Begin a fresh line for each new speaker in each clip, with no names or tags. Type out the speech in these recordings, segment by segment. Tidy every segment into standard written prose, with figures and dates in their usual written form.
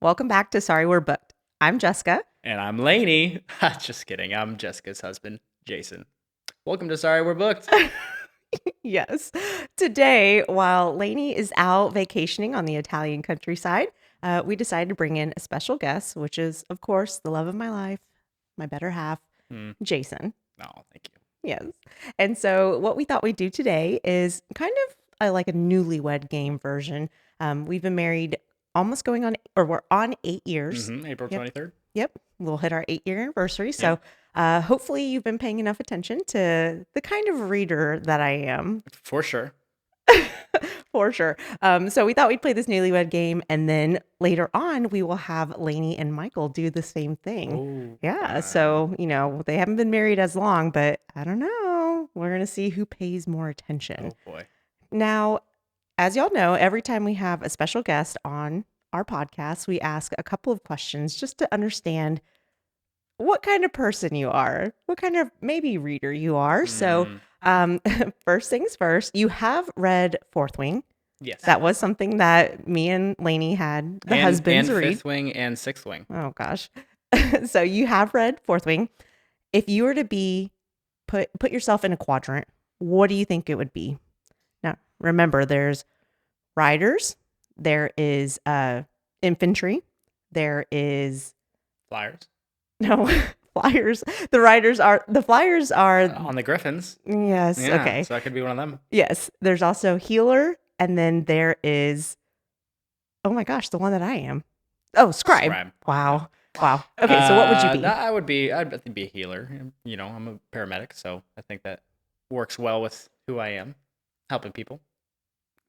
Welcome back to Sorry We're Booked. I'm Jessica.
And I'm Laney. Just kidding. I'm Jessica's husband, Jason. Welcome to Sorry We're Booked.
Yes. Today, while Laney is out vacationing on the Italian countryside, we decided to bring in a special guest, which is, of course, the love of my life, my better half, Jason.
Oh, thank you.
Yes. And so what we thought we'd do today is kind of like a Newlywed Game version. We've been married almost going on, or we're on 8 years.
April 23rd.
Yep. We'll hit our 8-year anniversary. So hopefully you've been paying enough attention to the kind of reader that I am.
For sure.
For sure. So we thought we'd play this Newlywed Game, and then later on we will have Laney and Michael do the same thing. So, they haven't been married as long, but I don't know. We're going to see who pays more attention.
Oh, boy.
Now, as y'all know, every time we have a special guest on our podcast, we ask a couple of questions just to understand what kind of person you are, what kind of maybe reader you are. So first things first, you have read Fourth Wing.
Yes.
That was something that me and Laney had the husbands read.
And Fifth Wing and Sixth Wing.
Oh, gosh. So you have read Fourth Wing. If you were to be put yourself in a quadrant, what do you think it would be? Now, remember, there's riders, there is infantry, there is
Flyers.
no flyers. The flyers are
On the Griffins.
yes.
Yeah,
Okay.
so I could be one of them.
Yes. There's also healer, and then there is, oh my gosh, the one that I am. Oh, scribe. Wow. Okay, so what would you be?
I'd be a healer. I'm a paramedic, so I think that works well with who I am, helping people.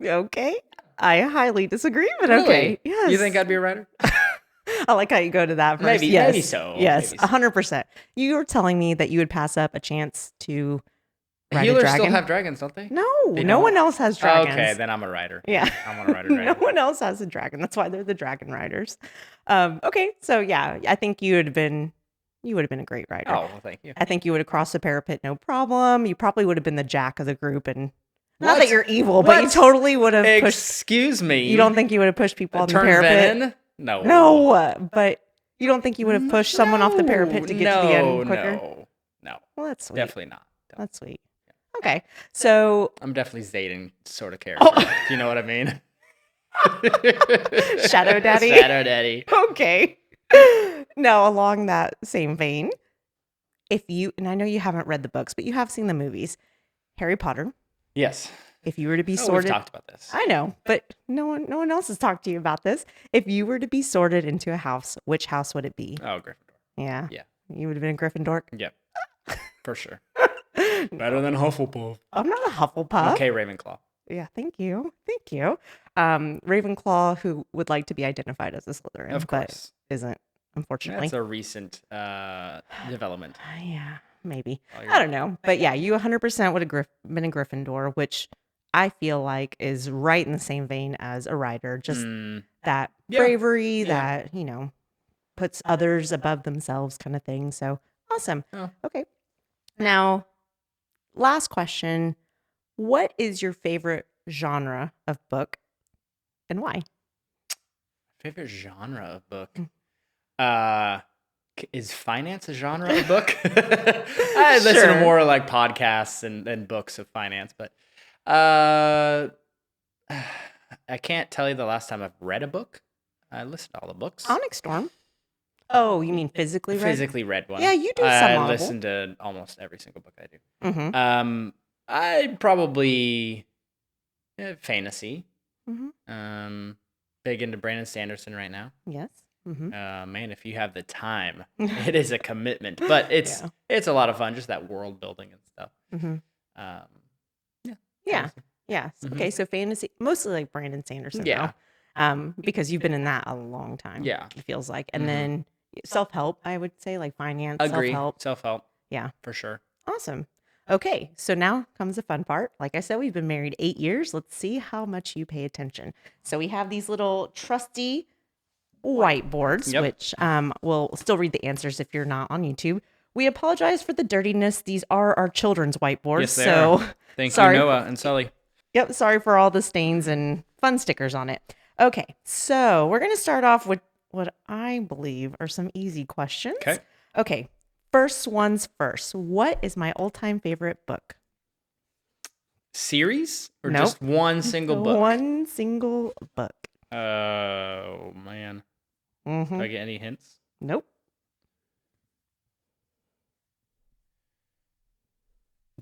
Okay. I highly disagree, but
Really?
okay. Yes.
You think I'd be a writer?
I like how you go to that first.
Maybe so.
Yes,
Maybe so.
100%. You were telling me that you would pass up a chance to ride a
Healers
dragon.
still have dragons, don't they?
No,
They
no
don't?
one else has dragons.
Okay, then I'm a writer.
Yeah.
I want to ride a dragon.
No one else has a dragon. That's why they're the dragon riders. Okay, so yeah, I think you would have been a great rider.
Oh, well, thank you.
I think you would have crossed the parapet no problem. You probably would have been the jack of the group, and not
What?
that you're evil, but you
What?
totally would have pushed.
Excuse me.
You don't think you would have pushed people on the
Turn
parapet?
venom? No.
No, but you don't think you would have pushed someone off the parapet to get to the end quicker?
No.
Well, that's sweet.
Definitely not.
That's sweet. Okay, so
I'm definitely Zayden sort of character. Do you know what I mean?
Shadow Daddy.
Shadow Daddy.
Okay. Now, along that same vein, and I know you haven't read the books, but you have seen the movies, Harry Potter.
Yes.
If you were to be
We've
sorted,
talked about this.
I know, but no one else has talked to you about this. If you were to be sorted into a house, which house would it be?
Oh, Gryffindor.
Yeah.
Yeah.
You would have been a Gryffindor.
Yep. For sure. Better than Hufflepuff.
I'm not a Hufflepuff.
Okay, Ravenclaw.
Yeah, thank you. Ravenclaw, who would like to be identified as a Slytherin,
Of course.
but isn't, unfortunately.
That's a recent development.
Yeah, maybe.
Oh,
I don't know. But yeah, you 100% would have been a Gryffindor, which I feel like is right in the same vein as a rider. Just that bravery, that, puts others above themselves kind of thing. So awesome.
Oh.
Okay. Now, last question. What is your favorite genre of book and why?
Favorite genre of book? Is finance a genre of book? I listen to more like podcasts and books of finance, but I can't tell you the last time I've read a book. I listened to all the books.
Onyx Storm. Oh, you mean physically read?
Physically read one.
Yeah, you do some
I
Audible.
listen to almost every single book I do.
Mm-hmm.
I probably fantasy.
Mm-hmm.
Big into Brandon Sanderson right now.
Yes. Mm-hmm.
Man, if you have the time, it is a commitment, but it's a lot of fun, just that world building and stuff.
Mm-hmm.
Fantasy.
Yes.
Mhm.
Okay, so fantasy, mostly like Brandon Sanderson.
Yeah.
Though, because you've been in that a long time.
Yeah.
It feels like, and
Mhm.
then self-help, I would say, like finance,
Agree.
self-help.
Self-help.
Yeah.
For sure.
Awesome. Okay, so now comes the fun part. Like I said, we've been married 8 years. Let's see how much you pay attention. So we have these little trusty whiteboards,
Yep.
which we'll still read the answers if you're not on YouTube. We apologize for the dirtiness. These are our children's whiteboards.
Yes, they
so
are. Thank
sorry.
you, Noah and Sully.
Yep, sorry for all the stains and fun stickers on it. Okay, so we're going to start off with what I believe are some easy questions.
Okay.
Okay. First one's first. What is my all-time favorite book?
Series or
Nope.
just one single book?
One single book.
Oh, man. Do I get any hints?
Nope.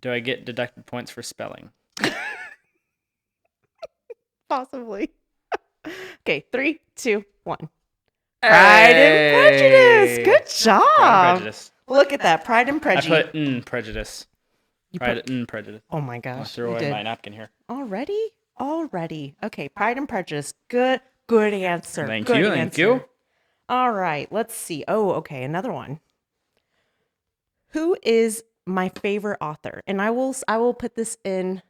Do I get deducted points for spelling?
Possibly. Okay, 3, 2, 1. Pride and Prejudice. Good job.
Pride and Prejudice.
Look at that. Pride and
I
Prejudice.
put prejudice. Pride and Prejudice.
Oh my
I'll
gosh.
throw
you
away
did.
my napkin here.
Already. Okay, Pride and Prejudice. Good answer.
Thank
Good
you.
answer.
Thank you.
All right, let's see. Oh, okay, another one. Who is my favorite author? And I will put this in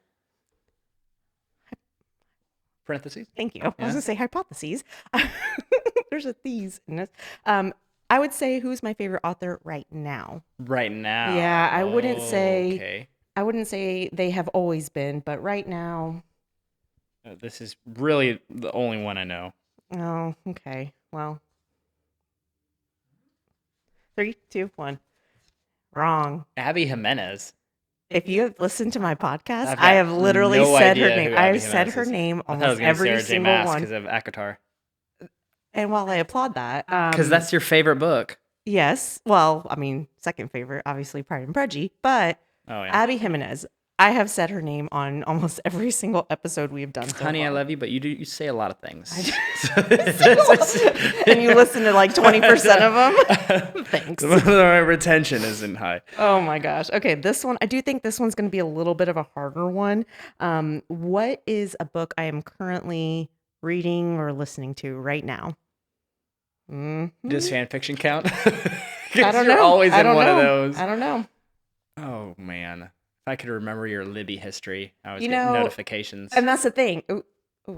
Parentheses.
Thank you. I was
Yeah.
going to say hypotheses. There's a these in this. I would say who's my favorite author right now.
Right now.
Yeah, I wouldn't say
Okay.
I wouldn't say they have always been, but right now.
This is really the only one I know.
Oh, okay. Well. 3, 2, 1. Wrong.
Abby Jimenez.
If you have listened to my podcast,
I've
I
got
have literally
no
said her
idea
name.
who
I
Abby
have said
Jimenez
her
is.
name
I thought I was
almost
going to
every
Sarah J.
single
Maas
one.
because of ACOTAR.
And while I applaud that,
Because that's your favorite book.
yes. Well, I mean, second favorite, obviously Pride and Prejudice, but
Oh, yeah.
Abby Jimenez. I have said her name on almost every single episode we have done so
Honey,
far.
I love you, but you say a lot of things.
And you listen to like 20% of them? Thanks.
My retention isn't high.
Oh my gosh. Okay, this one, I do think this one's going to be a little bit of a harder one. What is a book I am currently reading or listening to right now?
Does fan fiction count?
I don't
You're
know.
always
I
in
don't
one
know.
of those.
I don't know.
Oh, man. If I could remember your Libby history, I was
You
getting
know,
notifications.
And that's the thing. Oh,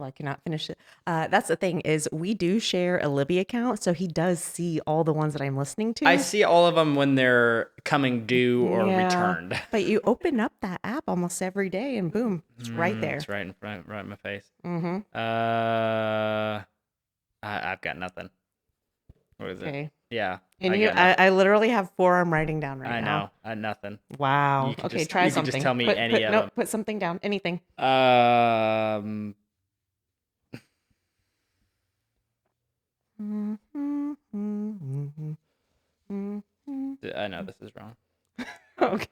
I cannot finish it. That's the thing is we do share a Libby account, so he does see all the ones that I'm listening to.
I see all of them when they're coming due or
Yeah.
returned.
But you open up that app almost every day, and boom, it's right there.
It's right in front, right in my face.
Mm-hmm.
I've got nothing. What is it?
Okay.
Yeah.
And
got nothing.
I literally have 4 I'm writing down right
I
now.
know. I had nothing.
Wow.
You can
Okay,
just-
try
you can
something.
just tell me
put,
any
put,
of
no,
them.
put something down. Anything.
I know this is wrong.
Okay.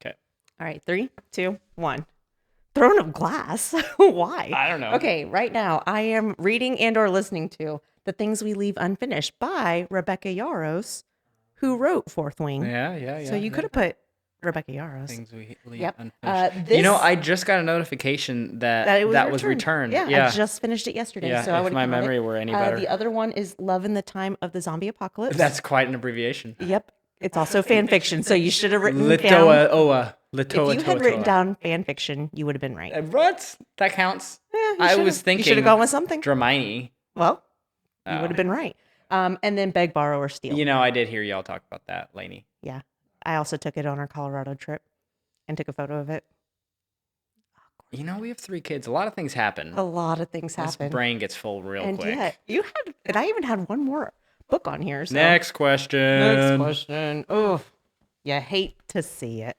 Okay.
All right. 3, 2, 1. Throne of Glass. Why?
I don't know.
Okay, right now I am reading and or listening to The Things We Leave Unfinished by Rebecca Yarros, who wrote Fourth Wing.
Yeah.
So you could have put Rebecca Yarros.
Things we leave
Yep.
unfinished.
This,
I just got a notification that
it
was returned.
Yeah, I just finished it yesterday.
Yeah,
so I
if
would
my memory were any better.
The other one is Love in the Time of the Zombie Apocalypse.
That's quite an abbreviation.
Yep. It's also fan fiction, so you should have written down. If you had written down fan fiction, you would have been right.
What? That counts.
Yeah,
I was thinking.
You should have gone with something.
Dramini.
Well, you would have been right. And then Beg, Borrow, or Steal.
I did hear y'all talk about that, Laney.
Yeah. I also took it on our Colorado trip and took a photo of it.
We have 3 kids. A lot of things happen.
A lot of things
This
happen.
brain gets full real quick.
Yeah, and I even had one more book on here. So.
Next question.
Oh, you hate to see it.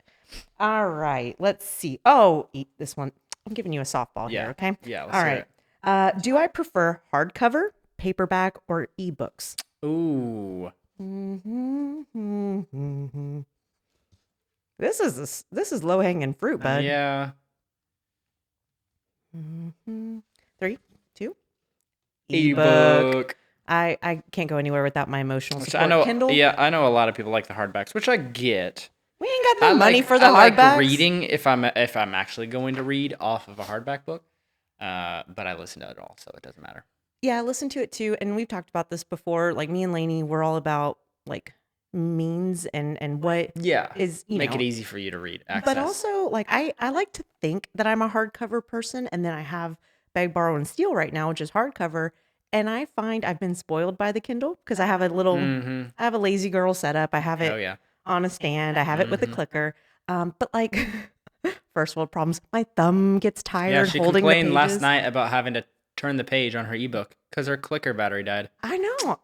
All right, let's see. Oh, this one. I'm giving you a softball here, okay?
Yeah, let's
All
hear
right. Do I prefer hardcover, paperback, or ebooks?
Ooh.
This is low hanging fruit, bud.
Yeah.
3, 2.
Ebook.
I can't go anywhere without my emotional
Which
support.
I know.
Kindle.
Yeah, I know a lot of people like the hardbacks, which I get.
We ain't got the money for the
I
hardbacks.
like reading if I'm actually going to read off of a hardback book, but I listen to it all, so it doesn't matter.
Yeah, I listen to it too, and we've talked about this before. Like me and Laney, we're all about like means and what is
make it easy for you to read. Access.
But also, like I like to think that I'm a hardcover person, and then I have Beg, Borrow, and Steal right now, which is hardcover. And I find I've been spoiled by the Kindle because I have a little, I have a lazy girl setup. I have it on a stand. I have it with a clicker. But like first world problems, my thumb gets tired
she
holding the
complained
pages.
last night about having to turn the page on her ebook because her clicker battery died.
I know.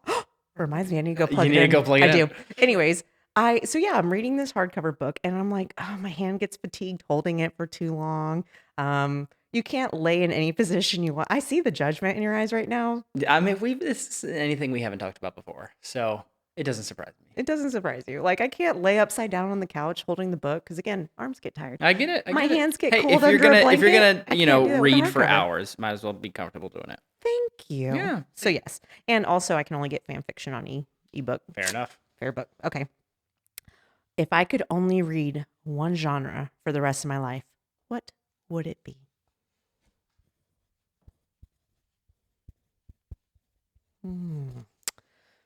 Reminds me, I need to go plug
You
it
need to
in.
go plug it
I
in.
do. Anyways, I'm reading this hardcover book and I'm like, oh, my hand gets fatigued holding it for too long. You can't lay in any position you want. I see the judgment in your eyes right now.
I mean, this is anything we haven't talked about before, so it doesn't surprise me.
It doesn't surprise you. Like, I can't lay upside down on the couch holding the book because, again, arms get tired.
I get it.
My hands get cold
if you're
under a
gonna
blanket.
if you're gonna
I can't do that with a
read for
hardcover.
hours, might as well be comfortable doing it.
Thank you.
Yeah.
So yes, and also I can only get fan fiction on ebook.
Fair enough.
Fair book. Okay. If I could only read one genre for the rest of my life, what would it be?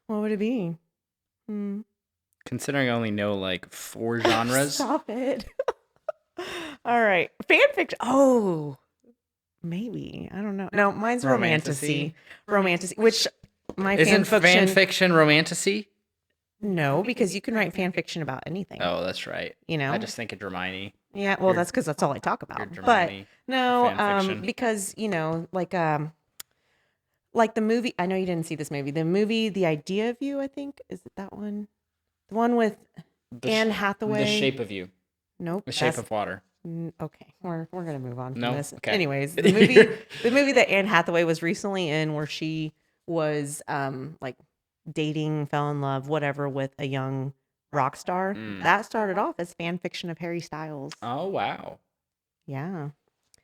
What would it be?
Considering I only know like 4 genres.
Stop it. All right. Fan fiction. Oh, maybe. I don't know. No, mine's romantasy. Romantasy, which my
Isn't
fan
fiction romantasy?
No, because you can write fan fiction about anything.
Oh, that's right.
You know?
I just think of Hermione.
Yeah, well, that's because that's all I talk about.
Your
But
Hermione
no,
fan fiction.
because like the movie. I know you didn't see this movie. The movie, The Idea of You. I think is it that one? The one with Anne Hathaway.
The Shape of You.
Nope.
The Shape of Water.
Okay, we're gonna move on from
No?
this.
Okay.
Anyways, the movie that Anne Hathaway was recently in, where she was like dating, fell in love, whatever, with a young rock star. That started off as fan fiction of Harry Styles.
Oh wow.
Yeah.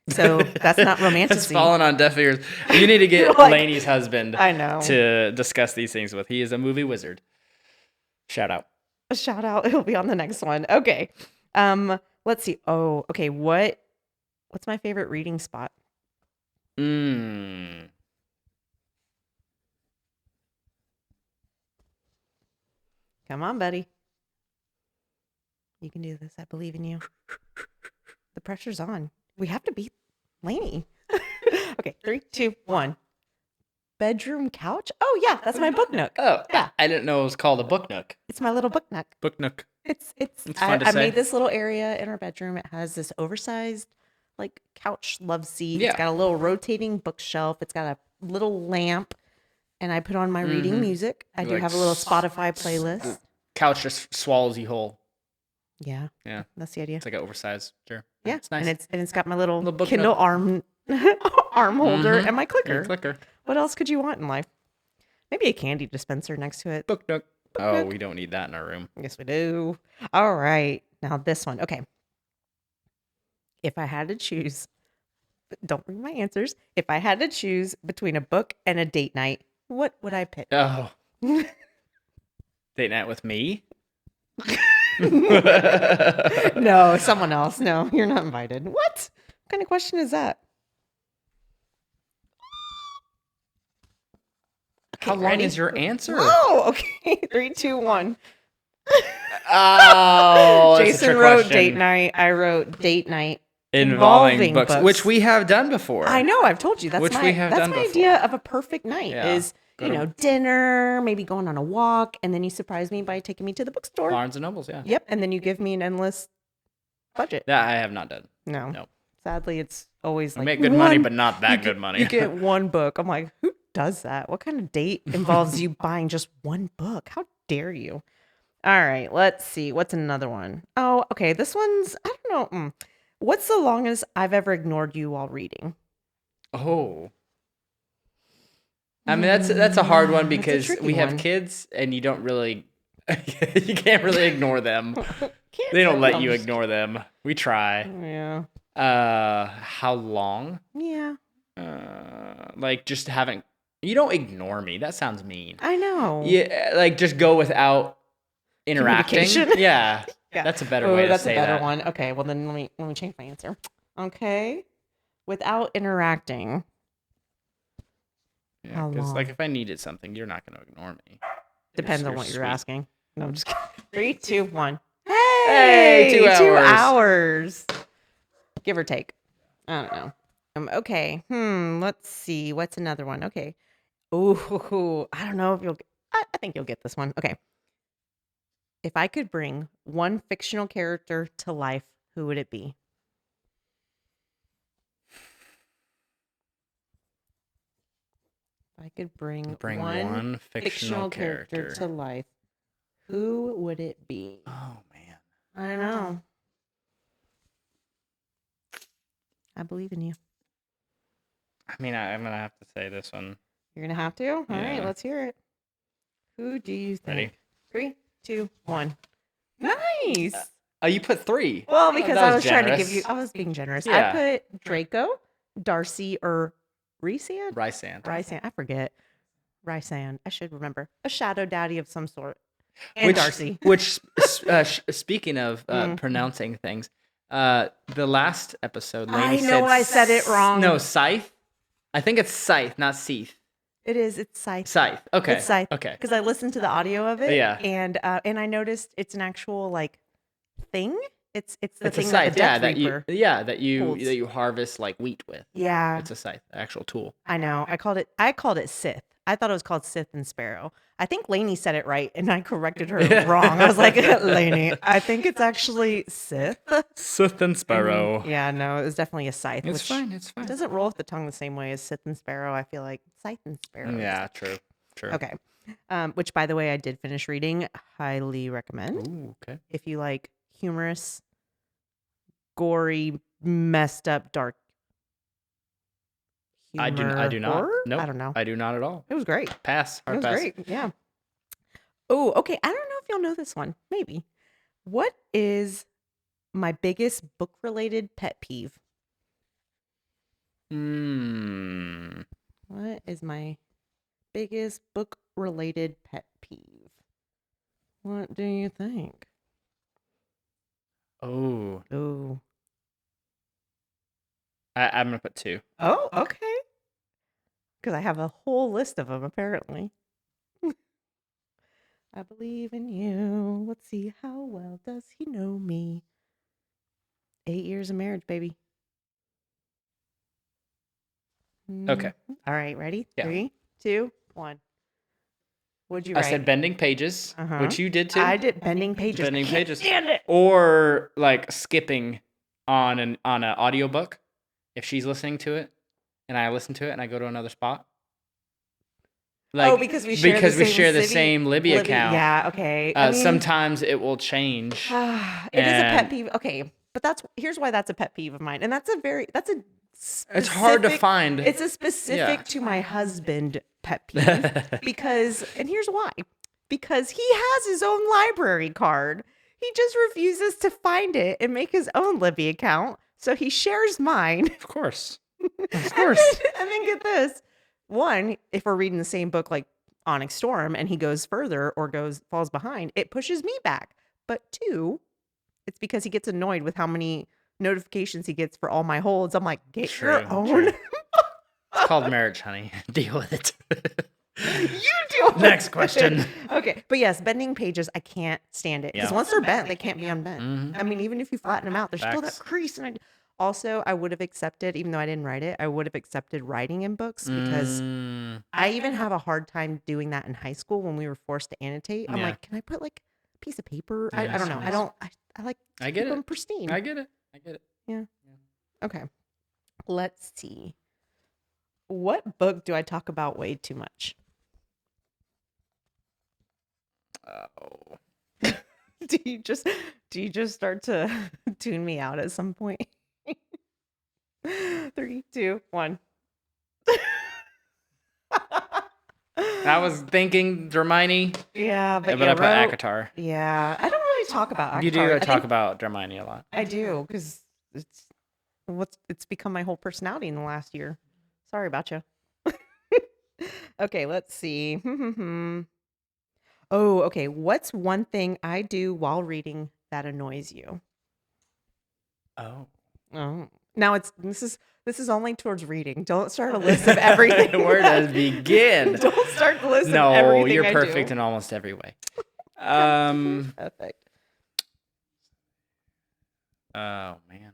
So that's not romantic.
It's fallen on deaf ears. You need to get
Like,
Laney's husband
I know.
to discuss these things with. He is a movie wizard. Shout out.
A shout out. It'll be on the next one. Okay. Let's see. Oh, okay. What's my favorite reading spot? Come on, buddy. You can do this. I believe in you. The pressure's on. We have to beat Laney. Okay, 3, 2, 1. Bedroom couch? Oh yeah, that's my book nook.
Oh
Yeah.
I didn't know it was called a book nook.
It's my little book nook.
Book nook.
It's
fun to
I
say.
made this little area in our bedroom. It has this oversized like couch love seat.
Yeah.
It's got a little rotating bookshelf. It's got a little lamp, and I put on my reading music. I do
Like
have a little Spotify playlist.
Couch just swallows you whole.
Yeah,
Yeah.
that's the idea.
It's like an oversized. Sure.
Yeah,
It's nice.
and it's got my little
Little book
Kindle
nook.
arm holder and my clicker.
Your clicker.
What else could you want in life? Maybe a candy dispenser next to it.
Book nook. Oh,
nook.
we don't need that in our room.
Yes, we do. All right, now this one. Okay, if I had to choose, don't read my answers. If I had to choose between a book and a date night, what would I pick?
Oh. Date night with me?
No, someone else. No, you're not invited. What kind of question is that?
How long
ready?
is your answer?
Oh, okay. 3, 2, 1.
Oh, that's a
Jason
trick
wrote
question.
date night. I wrote date night
Involving books, which we have done before.
I know. I've told you. That's
Which
my,
we have
that's
done
my
before.
idea of a perfect night
Yeah.
is,
Go
you
to-
know, dinner, maybe going on a walk, and then you surprise me by taking me to the bookstore.
Barnes and Nobles, yeah.
Yep. And then you give me an endless budget.
That I have not done.
No.
No.
Sadly, it's always
I
like
make good money,
one-
but not that good money.
You get one book. I'm like, who does that? What kind of date involves you buying just one book? How dare you? All right, let's see. What's another one? Oh, okay. This one's, I don't know. What's the longest I've ever ignored you while reading?
Oh. I mean, that's a hard one because
tricky
we have
one.
kids and you don't really, you can't really ignore them.
Can't
They don't
tell
let
them.
you ignore them. We try.
Yeah.
How long?
Yeah.
Like just having, you don't ignore me. That sounds mean.
I know.
Yeah, like just go without interacting.
Communication?
Yeah.
Yeah.
That's a better
Oh,
way to
that's
say
a better
that.
one. Okay, well then let me change my answer. Okay. Without interacting.
Yeah,
How
because
long?
like if I needed something, you're not going to ignore me.
Depends on
You're
what you're
sweet.
asking. No, I'm just kidding. 3, 2, 1.
Hey, 2
2
hours.
hours. Give or take. I don't know. Okay. Let's see. What's another one? Okay. Ooh, I don't know if you'll. I think you'll get this one. Okay. If I could bring one fictional character to life, who would it be? I could bring
Bring
one
one fictional character
to life, who would it be?
Oh man.
I know. I believe in you.
I mean, I'm gonna have to say this one.
You're gonna have to? All right,
Yeah.
let's hear it. Who do you think?
Ready?
3, 2, 1. Nice.
Oh, you put 3.
Well, because
that
I
was
was trying to give
generous.
you, I was being generous.
Yeah.
I put Draco, Darcy, or Rysand?
Rysand.
Rysand. I forget. Rysand. I should remember. A shadow daddy of some sort. And Darcy.
Which speaking of pronouncing things, the last episode, Laney
I said it wrong.
No, Scythe. I think it's Scythe, not Seath.
It is. It's Scythe.
Scythe. Okay.
It's Scythe.
Okay.
Because I listened to the audio of it.
Yeah.
And I noticed it's an actual like thing. It's the
It's a
thing
scythe,
that the Death Reaper
that
holds.
you harvest like wheat with.
Yeah.
It's a scythe, actual tool.
I know. I called it Sith. I thought it was called Sith and Sparrow. I think Laney said it right, and I corrected her wrong. I was like, Laney, I think it's actually Sith.
Sith and Sparrow.
Yeah, no, it was definitely a scythe.
It's fine. It's
It
fine.
doesn't roll off the tongue the same way as Sith and Sparrow. I feel like Scythe and Sparrow.
Yeah, true.
Okay. Which, by the way, I did finish reading. Highly recommend.
Ooh, okay.
If you like humorous, gory, messed up, dark humor.
I do not.
Horror?
No,
I don't know.
I do not at all.
It was great.
Pass.
It
Hard
was
pass.
great. Yeah. Oh, okay. I don't know if you'll know this one. Maybe. What is my biggest book related pet peeve? What is my biggest book related pet peeve? What do you think?
Oh,
Oh.
I'm gonna put 2.
Oh, okay. Because I have a whole list of them, apparently. I believe in you. Let's see, how well does he know me? 8 years of marriage, baby.
Okay.
All right, ready?
Yeah.
3, 2, 1. What'd you
I
write?
said bending pages, which you did too.
I did bending pages.
Bending
I can't
pages.
stand it.
Or like skipping on an audiobook if she's listening to it and I listen to it and I go to another spot. Like,
because we share
the same Libby account.
Yeah, okay. I mean,
sometimes it will change.
It is a pet peeve. Okay, but here's why that's a pet peeve of mine. And that's
It's hard to find.
It's a specific to my husband pet peeve because, and here's why. Because he has his own library card. He just refuses to find it and make his own Libby account. So he shares mine.
Of course.
And then get this. One, if we're reading the same book like Onyx Storm and he goes further or falls behind, it pushes me back. But 2, it's because he gets annoyed with how many notifications he gets for all my holds. I'm like, get your own.
It's called marriage, honey. Deal with it.
You deal with
Next
it.
question.
Okay. But yes, bending pages, I can't stand it. Because
Yeah.
once they're bent, they can't be unbent.
Mhm.
I mean, even if you flatten them out, there's still that
Facts.
crease. And also, I would have accepted, even though I didn't write it, I would have accepted writing in books because I even have a hard time doing that in high school when we were forced to annotate. I'm
Yeah.
like, can I put like a piece of paper? I
Yeah,
don't know. I like to
I get
keep
it.
them pristine.
I get it.
Okay. Let's see. What book do I talk about way too much?
Oh.
Do you just start to tune me out at some point? 3, 2, 1.
I was thinking Hermione,
Yeah, but
but I put ACOTAR.
Yeah, I don't really talk about ACOTAR.
You do
I
talk
think
about Hermione a lot.
I do because it's become my whole personality in the last year. Sorry about you. Okay, let's see. Oh, okay. What's one thing I do while reading that annoys you?
Oh.
Oh, now this is only towards reading. Don't start a list of everything.
Where does begin?
Don't start the list of
No,
everything.
you're
I
perfect
do.
in almost every way.
Perfect.
Oh man.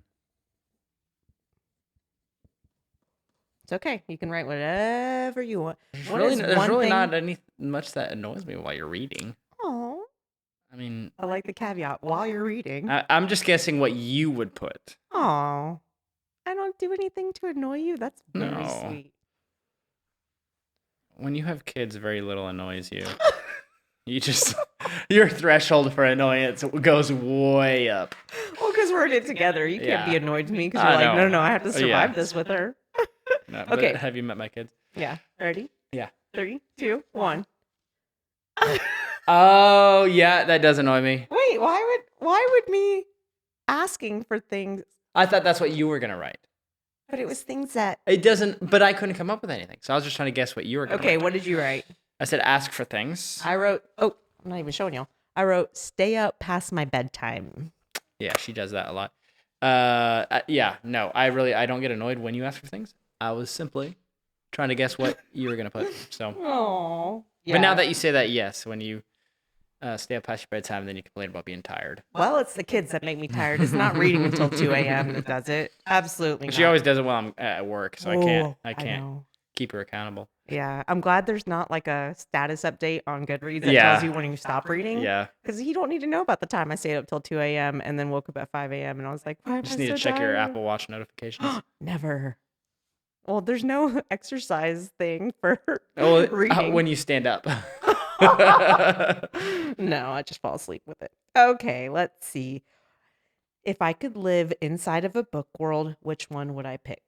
It's okay. You can write whatever you want.
There's really not any much that annoys me while you're reading.
Oh,
I mean,
I like the caveat while you're reading.
I'm just guessing what you would put.
Oh, I don't do anything to annoy you. That's very
No.
sweet.
when you have kids, very little annoys you. You just your threshold for annoyance goes way up.
Well, because we're in it together. You can't be
Yeah.
annoyed with me because
I
you're like,
know.
no, I have to
Yeah.
survive this with her.
No,
Okay.
but have you met my kids?
Yeah. Ready?
Yeah.
3, 2, 1.
Oh, yeah, that does annoy me.
Wait, why would me asking for things?
I thought that's what you were gonna write.
But it was things that.
It doesn't, but I couldn't come up with anything. So I was just trying to guess what you were gonna
Okay,
write.
what did you write?
I said ask for things.
I wrote. Oh, I'm not even showing y'all. I wrote stay up past my bedtime.
Yeah, she does that a lot. Yeah, no, I don't get annoyed when you ask for things. I was simply trying to guess what you were gonna put. So,
Oh. Yeah.
but now that you say that, yes, when you stay up past your bedtime, then you complain about being tired.
Well, it's the kids that make me tired. It's not reading until 2 a.m. that does it. Absolutely.
She
not.
always does it while I'm at work, so I can't
know.
keep her accountable.
Yeah, I'm glad there's not like a status update on Goodreads that
Yeah.
tells you when you stop reading.
Yeah,
Because you don't need to know about the time I stayed up till 2 a.m. and then woke up at 5 a.m. and I was like, why am
just
I
need
so
to check your
tired?
Apple Watch notifications.
Never. Well, there's no exercise thing for
Oh,
reading.
when you stand up.
No, I just fall asleep with it. Okay, let's see. If I could live inside of a book world, which one would I pick?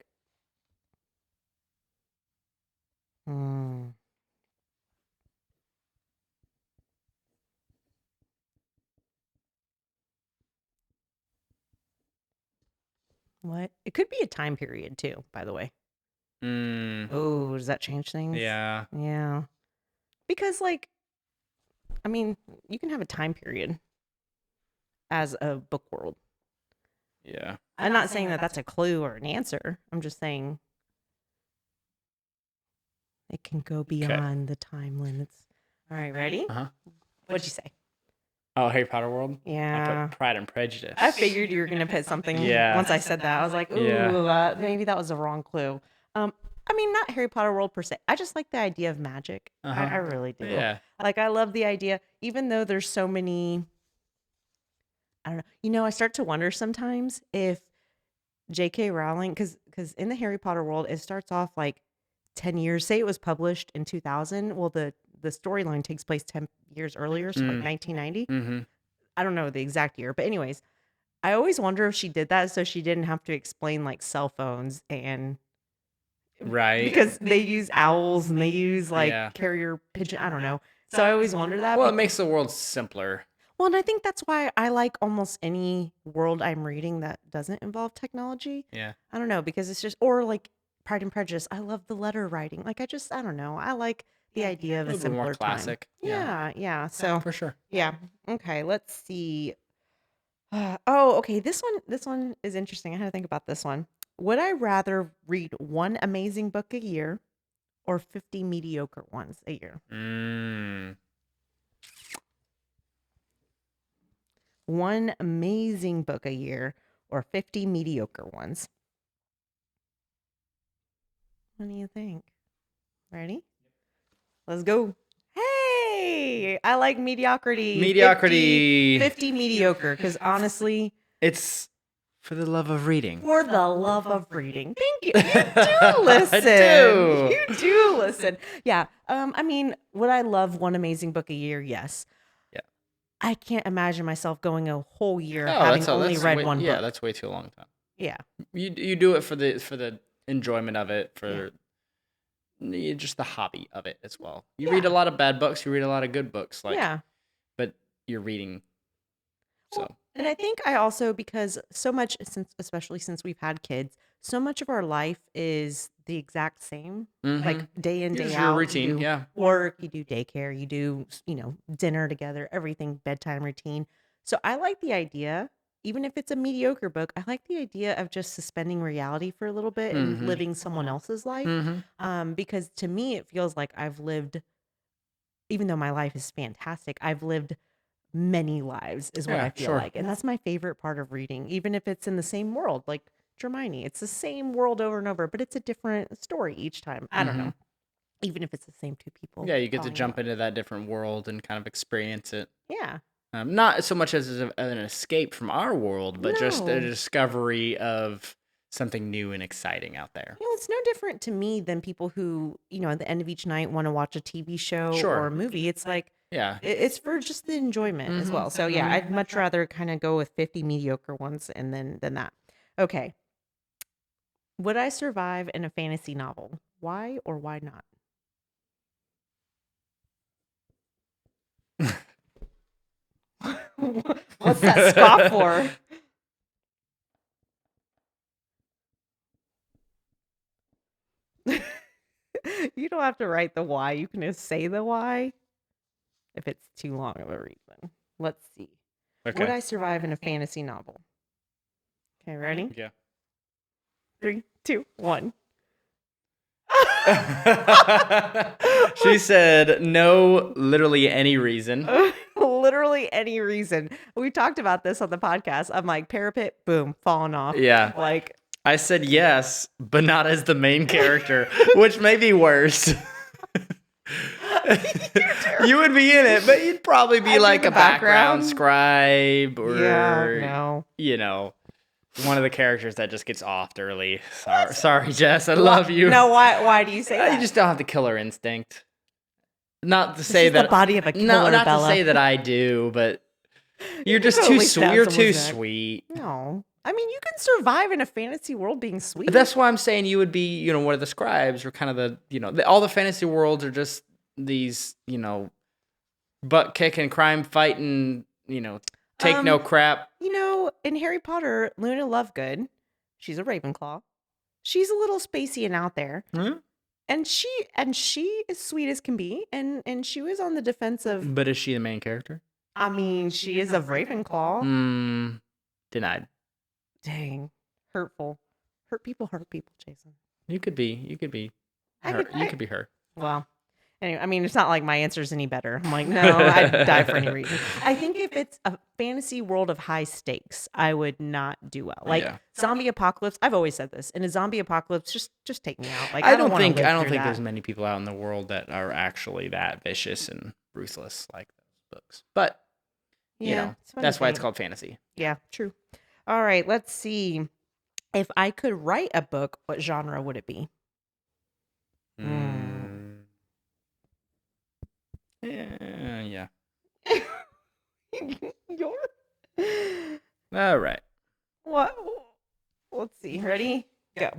Hmm. What? It could be a time period too, by the way. Oh, does that change things?
Yeah.
Yeah. Because, like, I mean, you can have a time period as a book world.
Yeah.
I'm not saying that that's a clue or an answer. I'm just saying it can go beyond the time limits. All right, ready?
Uh-huh.
What'd you say?
Oh, Harry Potter World? I
Yeah.
put Pride and Prejudice.
I figured you were going to put something.
Yeah.
Once I said that, I was like, ooh,
Yeah.
maybe that was the wrong clue. I mean, not Harry Potter World per se. I just like the idea of magic.
Uh-huh.
I really do.
Yeah.
Like, I love the idea, even though there's so many. I don't know. You know, I start to wonder sometimes if J.K. Rowling, because in the Harry Potter world, it starts off like 10 years. Say it was published in 2000. Well, the storyline takes place 10 years earlier, so like 1990.
Mm-hmm.
I don't know the exact year, but anyways, I always wonder if she did that so she didn't have to explain like cell phones and
Right.
because they use owls and they use like
Yeah.
carrier pigeon. I don't know. So I always wonder that.
Well, it makes the world simpler.
Well, and I think that's why I like almost any world I'm reading that doesn't involve technology.
Yeah.
I don't know, because it's just, or like Pride and Prejudice. I love the letter writing. Like, I don't know. I like the idea of
A
a
little bit more
simpler time.
classic.
Yeah. So,
For sure.
yeah. Okay, let's see. Okay. This one is interesting. I had to think about this one. Would I rather read one amazing book a year or 50 mediocre ones a year? One amazing book a year or 50 mediocre ones? What do you think? Ready? Let's go. Hey, I like mediocrity.
Mediocrity.
50 mediocre, because honestly,
It's for the love of reading.
for the love of reading. Thank you. You do listen.
do.
You do listen. Yeah. I mean, would I love one amazing book a year? Yes.
Yeah.
I can't imagine myself going a whole year
Oh,
having
that's
only read one
Yeah,
book.
that's way too long time.
Yeah.
You do it for the enjoyment of it, for just the hobby of it as well. You read a lot of bad books, you read a lot of good books, like
Yeah.
but you're reading. So
And I think I also, because so much, especially since we've had kids, so much of our life is the exact same, like day in, day
Here's
out.
your
You
routine,
do
yeah.
work, you do daycare, you do, dinner together, everything, bedtime routine. So I like the idea, even if it's a mediocre book, I like the idea of just suspending reality for a little bit and living someone else's life. Because to me, it feels like I've lived, even though my life is fantastic, I've lived many lives is what
Yeah,
I feel
sure.
like. And that's my favorite part of reading, even if it's in the same world, like Hermione. It's the same world over and over, but it's a different story each time. I don't know. Even if it's the same two people.
Yeah, you get to
talking
jump
about-
into that different world and kind of experience it.
Yeah.
Not so much as an escape from our world, but just a
No.
discovery of something new and exciting out there.
It's no different to me than people who, at the end of each night want to watch a TV show
Sure.
or a movie. It's like,
Yeah.
it's for just the enjoyment as well. So yeah, I'd much rather kind of go with 50 mediocre ones and then than that. Okay. Would I survive in a fantasy novel? Why or why not? What's that scoff for? You don't have to write the why. You can just say the why if it's too long of a reason. Let's see.
Okay.
Would I survive in a fantasy novel? Okay, ready?
Yeah.
3, 2, 1.
She said no, literally any reason.
Literally any reason. We talked about this on the podcast. I'm like, parapet, boom, falling off.
Yeah.
Like,
I said yes, but not as the main character, which may be worse. You would be in it, but you'd probably be like a background scribe or, one of the characters that just gets offed early. Sorry, Jess, I love you.
No, why do you say that?
You just don't have the killer instinct. Not to say that
the body of a killer,
not
Bella.
to say that I do, but you're just
totally
too sweet. You're too
someone's neck.
sweet.
No. I mean, you can survive in a fantasy world being sweet.
That's why I'm saying you would be, one of the scribes or kind of all the fantasy worlds are just these, butt kicking, crime fighting, take no crap.
In Harry Potter, Luna Lovegood, she's a Ravenclaw. She's a little spacey and out there.
Hmm?
And she is sweet as can be, and she was on the defense of.
But is she the main character?
I mean, she is of Ravenclaw.
Denied.
Dang, hurtful. Hurt people, Jason.
You could be her. You could be her.
Well, anyway, I mean, it's not like my answer is any better. I'm like, no, I'd die for any reason. I think if it's a fantasy world of high stakes, I would not do well. Like zombie apocalypse. I've always said this. In a zombie apocalypse, just take me out. Like I don't think
there's many people out in the world that are actually that vicious and ruthless like those books. But that's why it's called fantasy.
Yeah, true. All right, let's see. If I could write a book, what genre would it be?
Yeah.
You're...
All right.
What? Let's see. Ready? Go.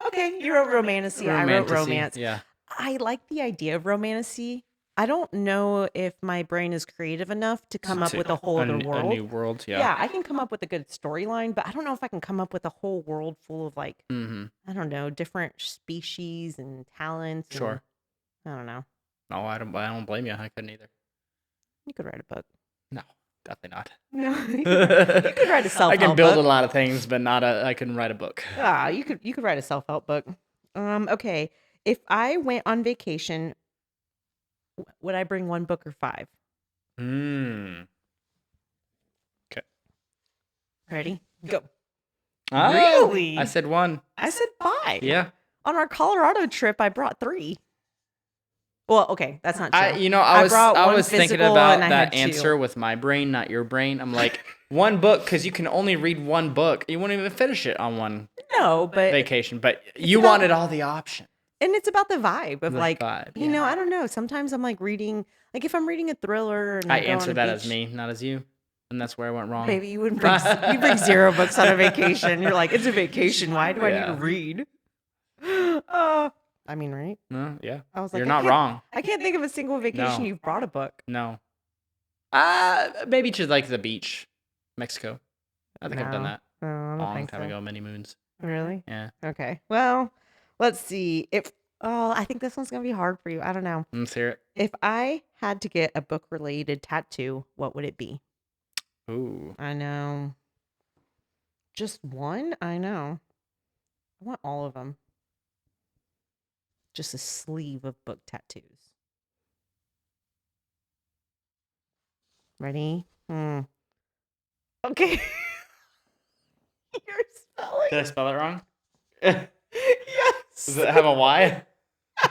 Okay, you wrote romantasy. I wrote romance.
Yeah.
I like the idea of romantasy. I don't know if my brain is creative enough to come up with a whole other world.
A new world, yeah.
Yeah, I can come up with a good storyline, but I don't know if I can come up with a whole world full of I don't know, different species and talents.
Sure.
And, I don't know.
No, I don't blame you. I couldn't either.
You could write a book.
No, definitely not.
No, you could write a self-help book.
I can build a lot of things, but I couldn't write a book.
You could write a self-help book. Okay. If I went on vacation, would I bring one book or 5?
Okay.
Ready? Go.
Oh,
really?
I said 1.
I said 5.
Yeah.
On our Colorado trip, I brought 3. Well, okay, that's not true.
I was thinking about that answer with my brain, not your brain. I'm like, one book, because you can only read one book. You won't even finish it on one vacation. But you wanted all the options.
And it's about the vibe of
I don't
know. Sometimes I'm like reading, like if I'm reading a thriller. And
I answered that as me, not as you. And that's where I went wrong.
Baby, you bring 0 books on a vacation. You're like, it's a vacation. Why do I need to read? I mean, right?
No, yeah.
I was like,
you're not wrong.
I can't think of a single vacation you've brought a book.
No. Maybe to like the beach, Mexico. I think I've done that a long time ago, many moons.
Really?
Yeah.
Okay. Well, let's see. I think this one's gonna be hard for you. I don't know.
Let's hear it.
If I had to get a book-related tattoo, what would it be?
Ooh.
I know. Just one? I know. I want all of them. Just a sleeve of book tattoos. Ready? Okay. You're spelling.
Did I spell it wrong?
Yes.
Does it have a Y?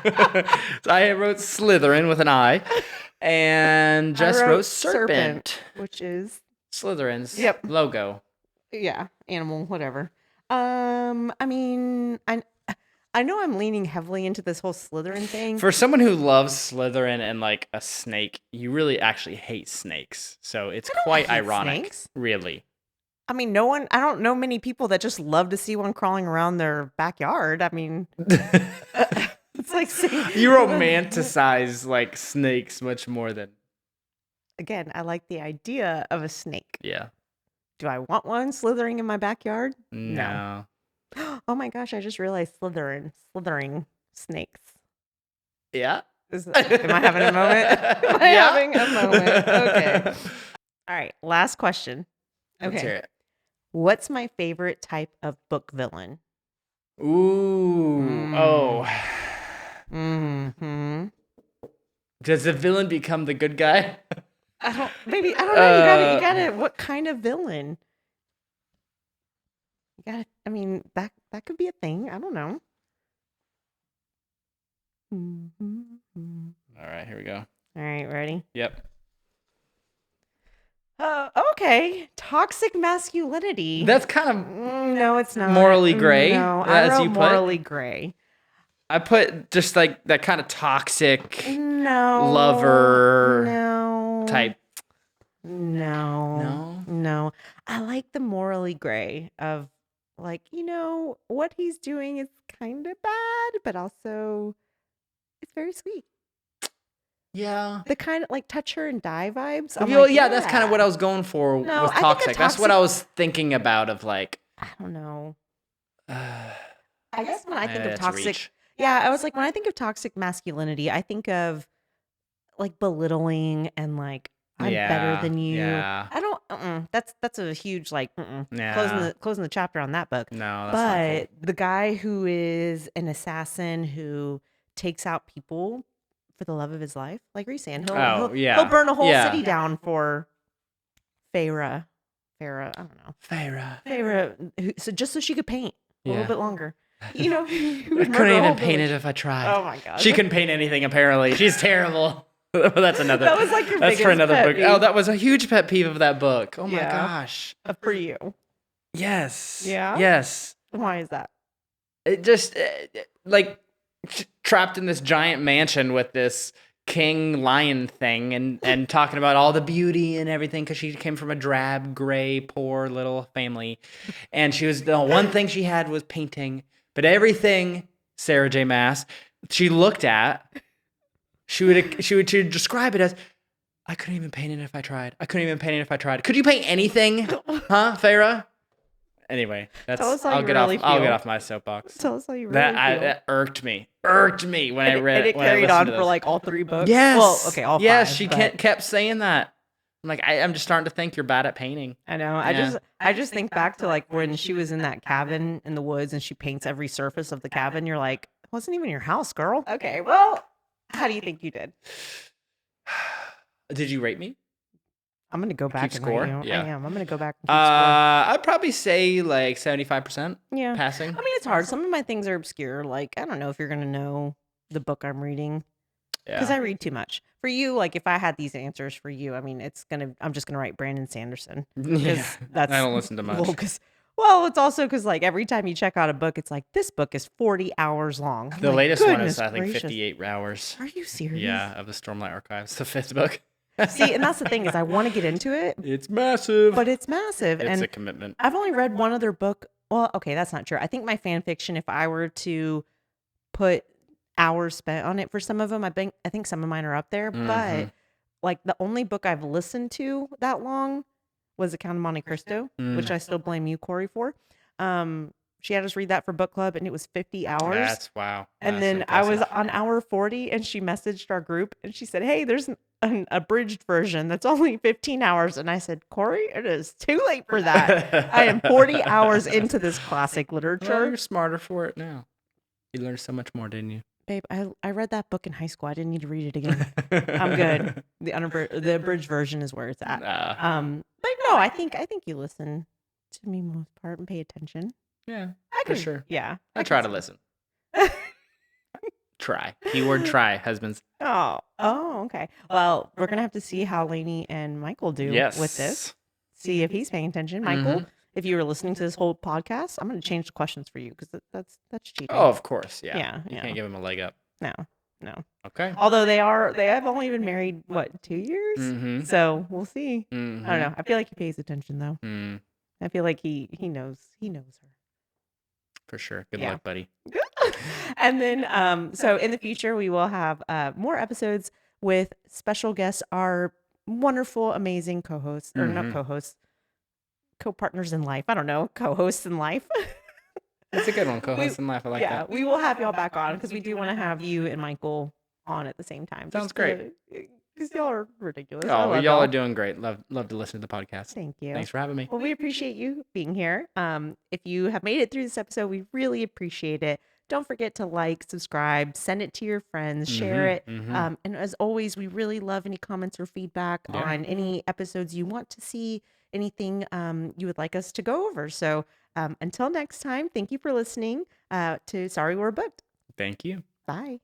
So I wrote Slytherin with an I. And Jess wrote Serpent.
Which is
Slytherin's
Yep.
logo.
Yeah, animal, whatever. I mean, I know I'm leaning heavily into this whole Slytherin thing.
For someone who loves Slytherin and like a snake, you really actually hate snakes. So it's quite
hate
ironic,
snakes.
really.
I mean, I don't know many people that just love to see one crawling around their backyard. I mean, it's like saying,
You romanticize like snakes much more than.
again, I like the idea of a snake.
Yeah.
Do I want one slithering in my backyard?
No.
Oh my gosh, I just realized slithering snakes.
Yeah.
Am I having a moment? Am I having a moment? Okay. All right, last question.
Let's hear it.
What's my favorite type of book villain?
Ooh. Oh.
Mm-hmm.
Does the villain become the good guy?
I don't know. You gotta. What kind of villain? You gotta. I mean, that could be a thing. I don't know.
All right, here we go.
All right, ready?
Yep.
Okay. Toxic masculinity.
That's kind of
no, it's not
morally gray.
No,
as
I wrote
you put.
morally gray.
I put just like that kind of toxic
No.
lover
No.
type.
No. I like the morally gray of like, what he's doing is kind of bad, but also it's very sweet.
Yeah.
The kind of like touch her and die vibes.
Well, yeah, that's kind of what I was going for with toxic. That's what I was thinking about of like.
I don't know. I guess when I think of toxic.
Reach.
Yeah, I was like, when I think of toxic masculinity, I think of like belittling and like I'm better than you.
Yeah.
I don't. That's a huge like.
Yeah.
Closing the chapter on that book.
No, that's not cool.
The guy who is an assassin who takes out people for the love of his life, like you're saying, he'll burn a whole city down for Feyre. I don't know. Feyre. So just so she could paint a little bit longer.
I couldn't even paint it if I tried.
Oh my god.
She couldn't paint anything apparently. She's terrible. That's another.
That was like your biggest
for another
pet
book.
peeve.
Oh, that was a huge pet peeve of that book. Oh my gosh.
For you.
Yes.
Yeah?
Yes.
Why is that?
It just like trapped in this giant mansion with this king lion thing and talking about all the beauty and everything because she came from a drab, gray, poor little family. And she was the one thing she had was painting. But everything, Sarah J. Maas, she looked at, she would describe it as, I couldn't even paint it if I tried. Could you paint anything? Huh, Feyre? Anyway, I'll get off my soapbox.
Tell us how you really feel.
That irked me when I read it.
And it carried on for like all 3 books.
Yes.
Well, okay, all 5.
Yes, she kept saying that. I'm like, I'm just starting to think you're bad at painting.
I know. Yeah. I just think back to like when she was in that cabin in the woods and she paints every surface of the cabin. You're like, it wasn't even your house, girl. Okay, well, how do you think you did?
Did you rate me?
I'm gonna go back and
score.
rate you.
Yeah.
I am. I'm gonna go back and keep score.
I'd probably say like 75%.
Yeah.
Passing.
I mean, it's hard. Some of my things are obscure. Like, I don't know if you're gonna know the book I'm reading. Because I read too much. For you, like if I had these answers for you, I mean, I'm just gonna write Brandon Sanderson.
Yeah, I don't listen to much.
Well, it's also because like every time you check out a book, it's like this book is 40 hours long.
The latest one is I think 58 hours.
Are you serious?
Yeah, of the Stormlight Archives, the 5th book.
See, and that's the thing is I want to get into it.
It's massive.
But it's massive.
It's
and
a commitment.
I've only read one other book. Well, okay, that's not true. I think my fan fiction, if I were to put hours spent on it for some of them, I think some of mine are up there. But like the only book I've listened to that long was The Count of Monte Cristo, which I still blame you, Corey, for. She had us read that for book club and it was 50 hours.
That's wow.
And
That's
then
impressive.
I was on hour 40 and she messaged our group and she said, hey, there's an abridged version that's only 15 hours. And I said, Corey, it is too late for that. I am 40 hours into this classic literature.
Well, you're smarter for it now. You learned so much more, didn't you?
Babe, I read that book in high school. I didn't need to read it again. I'm good. The abridged version is where it's at. But no, I think you listen to me most part and pay attention.
Yeah,
for
sure.
Yeah,
I try to listen. Try. Keyword try, husbands.
Oh, okay. Well, we're gonna have to see how Laney and Michael do with this. See if he's paying attention. Michael, if you were listening to this whole podcast, I'm going to change the questions for you because that's cheating.
Oh, of course. Yeah.
Yeah,
You
yeah.
can't give him a leg up.
No.
Okay.
Although they have only been married, what, 2 years?
Mm-hmm.
So we'll see. I
Mm-hmm.
don't know. I feel like he pays attention though.
Mm,
I feel like he knows her.
for sure. Good
Yeah.
luck, buddy.
And then so in the future we will have more episodes with special guests, our wonderful, amazing co-hosts, or not
Mhm.
co-hosts, co-partners in life. I don't know, co-hosts in life.
That's a good one. Co-host in life. I like
Yeah,
that.
we will have y'all back on because we do want to have you and Michael on at the same time.
Sounds great.
Because y'all are ridiculous. I
Oh,
love
y'all
y'all.
are doing great. Love to listen to the podcast.
Thank you.
Thanks for having me.
Well, we appreciate you being here. If you have made it through this episode, we really appreciate it. Don't forget to like, subscribe, send it to your friends, share it.
Mhm.
And as always, we really love any comments or feedback
Yeah.
on any episodes you want to see, anything you would like us to go over. So until next time, thank you for listening to Sorry We're Booked.
Thank you.
Bye.